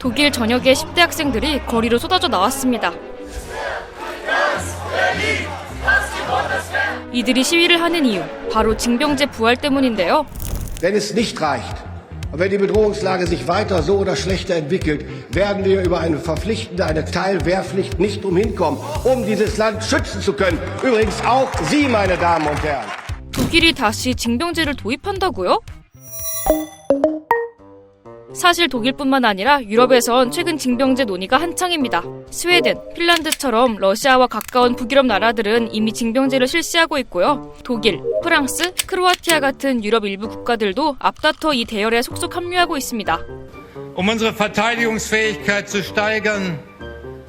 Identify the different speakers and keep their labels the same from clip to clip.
Speaker 1: 독일 전역의 10대 학생들이 거리로 쏟아져 나왔습니다. 이들이 시위를 하는 이유, 바로 징병제 부활 때문인데요.
Speaker 2: Wenn es nicht reicht, und wenn die Bedrohungslage sich weiter so oder schlechter entwickelt, werden wir über eine verpflichtende, eine Teilwehrpflicht nicht umhinkommen, um dieses Land schützen zu können. Übrigens auch Sie, meine Damen und Herren.
Speaker 1: 독일이 다시 징병제를 도입한다고요? 사실 독일뿐만 아니라 유럽에선 최근 징병제 논의가 한창입니다. 스웨덴, 핀란드처럼 러시아와 가까운 북유럽 나라들은 이미 징병제를 실시하고 있고요. 독일, 프랑스, 크로아티아 같은 유럽 일부 국가들도 앞다퉈 이 대열에 속속 합류하고 있습니다.
Speaker 3: Um unsere Verteidigungsfähigkeit zu steigern,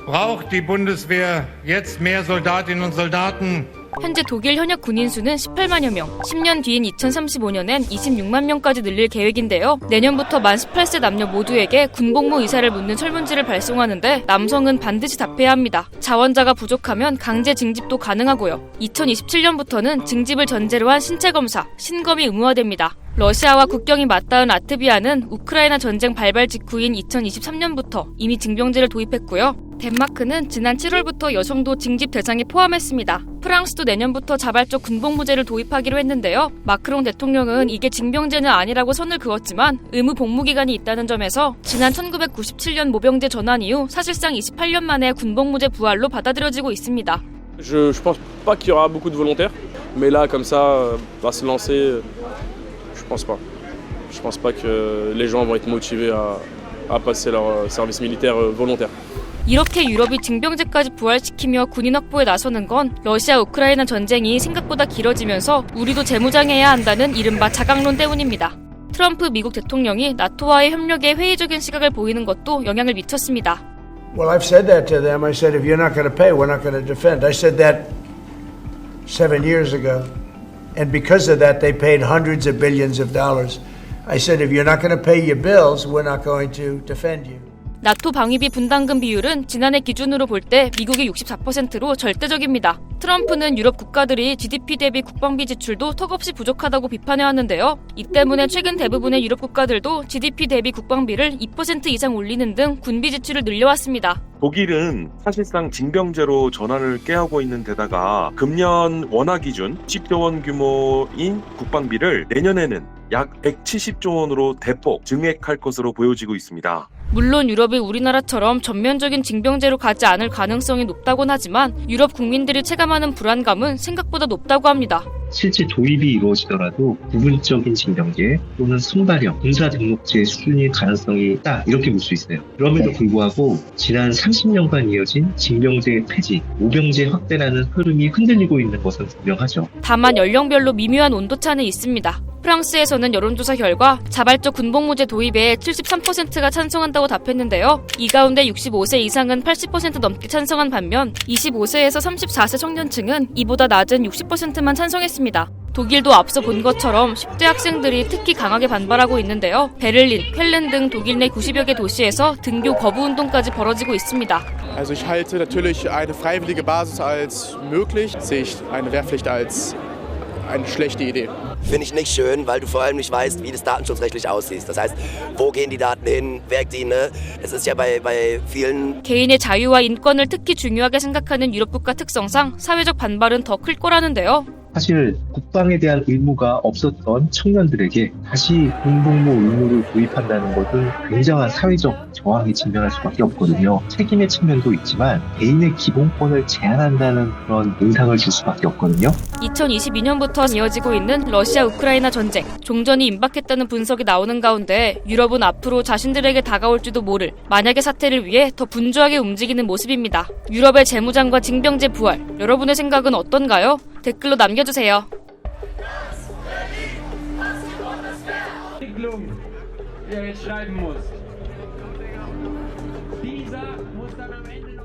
Speaker 3: braucht die Bundeswehr jetzt mehr Soldatinnen und Soldaten.
Speaker 1: 현재 독일 현역 군인 수는 18만여 명, 10년 뒤인 2035년엔 26만 명까지 늘릴 계획인데요. 내년부터 만 18세 남녀 모두에게 군복무 의사를 묻는 설문지를 발송하는데 남성은 반드시 답해야 합니다. 자원자가 부족하면 강제 징집도 가능하고요. 2027년부터는 징집을 전제로 한 신체 검사, 신검이 의무화됩니다. 러시아와 국경이 맞닿은 라트비아는 우크라이나 전쟁 발발 직후인 2023년부터 이미 징병제를 도입했고요. 덴마크는 지난 7월부터 여성도 징집 대상에 포함했습니다. 프랑스도 내년부터 자발적 군복무제를 도입하기로 했는데요. 마크롱 대통령은 이게 징병제는 아니라고 선을 그었지만 의무 복무 기간이 있다는 점에서 지난 1997년 모병제 전환 이후 사실상 28년 만에 군복무제 부활로 받아들여지고 있습니다.
Speaker 4: Je pense pas qu'il y aura beaucoup de volontaires, mais là comme ça, se lancer, je pense pas. Je pense pas que les gens vont être motivés à passer leur service militaire volontaire.
Speaker 1: 이렇게 유럽이 징병제까지 부활시키며 군인 확보에 나서는 건 러시아 우크라이나 전쟁이 생각보다 길어지면서 우리도 재무장해야 한다는 이른바 자강론 때문입니다. 트럼프 미국 대통령이 나토와의 협력에 회의적인 시각을 보이는 것도 영향을 미쳤습니다.
Speaker 5: Well, I've said that to them. I said, if you're not going to pay, we're not going to defend. I said that 7 years ago. And because of that, they paid hundreds of billions of dollars. I said, if you're not going to pay your bills, we're not going to defend you.
Speaker 1: 나토 방위비 분담금 비율은 지난해 기준으로 볼 때 미국이 64%로 절대적입니다. 트럼프는 유럽 국가들이 GDP 대비 국방비 지출도 턱없이 부족하다고 비판해왔는데요. 이 때문에 최근 대부분의 유럽 국가들도 GDP 대비 국방비를 2% 이상 올리는 등 군비 지출을 늘려왔습니다.
Speaker 6: 독일은 사실상 징병제로 전환을 꾀하고 있는 데다가 금년 원화 기준 10조 원 규모인 국방비를 내년에는 약 170조 원으로 대폭 증액할 것으로 보여지고 있습니다.
Speaker 1: 물론 유럽이 우리나라처럼 전면적인 징병제로 가지 않을 가능성이 높다곤 하지만 유럽 국민들이 체감하는 불안감은 생각보다 높다고 합니다.
Speaker 7: 실제 도입이 이루어지더라도 부분적인 징병제 또는 선발형, 군사 등록제 수준일 가능성이 있다 이렇게 볼 수 있어요. 그럼에도 불구하고 지난 30년간 이어진 징병제 폐지, 모병제 확대라는 흐름이 흔들리고 있는 것은 분명하죠.
Speaker 1: 다만 연령별로 미묘한 온도차는 있습니다. 프랑스에서는 여론조사 결과 자발적 군복무제 도입에 73%가 찬성한다고 답했는데요. 이 가운데 65세 이상은 80% 넘게 찬성한 반면 25세에서 34세 청년층은 이보다 낮은 60%만 찬성했습니다. 독일도 앞서 본 것처럼 10대 학생들이 특히 강하게 반발하고 있는데요. 베를린, 쾰른 등 독일 내 90여 개 도시에서 등교 거부 운동까지 벌어지고 있습니다.
Speaker 8: Also ich halte natürlich eine freiwillige Basis als möglich, sehe ich eine Wehrpflicht als eine schlechte Idee.
Speaker 9: Finde ich nicht schön, weil du vor allem nicht weißt, wie das datenschutzrechtlich aussieht. Das heißt, wo gehen die Daten hin, wer die, ne? Das ist ja bei vielen.
Speaker 1: 개인의 자유와 인권을 특히 중요하게 생각하는 유럽 국가 특성상 사회적 반발은 더 클 거라는데요.
Speaker 7: 사실 국방에 대한 의무가 없었던 청년들에게 다시 군복무 의무를 도입한다는 것은 굉장한 사회적 저항에 직면할 수밖에 없거든요. 책임의 측면도 있지만 개인의 기본권을 제한한다는 그런 인상을 줄 수밖에 없거든요.
Speaker 1: 2022년부터 이어지고 있는 러시아 우크라이나 전쟁, 종전이 임박했다는 분석이 나오는 가운데 유럽은 앞으로 자신들에게 다가올지도 모를 만약의 사태를 위해 더 분주하게 움직이는 모습입니다. 유럽의 재무장과 징병제 부활, 여러분의 생각은 어떤가요? 댓글로 남겨주세요.
Speaker 10: Der jetzt schreiben muss. Dieser muss dann am Ende